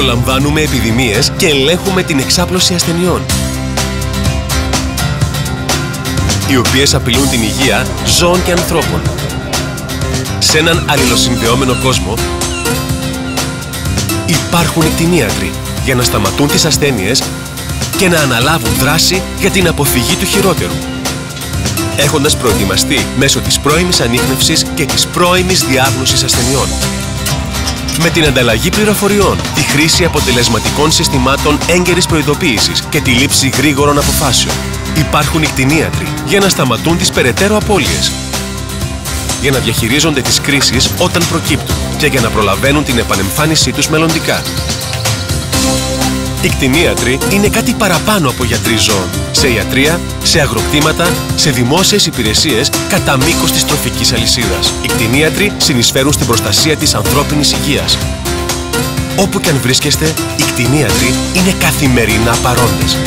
Προλαμβάνουμε επιδημίες και ελέγχουμε την εξάπλωση ασθενειών, οι οποίες απειλούν την υγεία ζώων και ανθρώπων. Σε έναν αλληλοσυνδεόμενο κόσμο υπάρχουν οι κτηνίατροι για να σταματούν τις ασθένειες και να αναλάβουν δράση για την αποφυγή του χειρότερου, έχοντας προετοιμαστεί μέσω της πρώιμης ανίχνευσης και της πρώιμης διάγνωσης ασθενειών. Με την ανταλλαγή πληροφοριών, τη χρήση αποτελεσματικών συστημάτων έγκαιρης προειδοποίησης και τη λήψη γρήγορων αποφάσεων, υπάρχουν οι κτηνίατροι για να σταματούν τις περαιτέρω απώλειες, για να διαχειρίζονται τις κρίσεις όταν προκύπτουν και για να προλαβαίνουν την επανεμφάνισή τους μελλοντικά. Οι κτηνίατροι είναι κάτι παραπάνω από γιατροί ζώων. Σε ιατρεία, σε αγροκτήματα, σε δημόσιες υπηρεσίες κατά μήκος της τροφικής αλυσίδας. Οι κτηνίατροι συνεισφέρουν στην προστασία της ανθρώπινης υγείας. Όπου και αν βρίσκεστε, οι κτηνίατροι είναι καθημερινά παρόντες.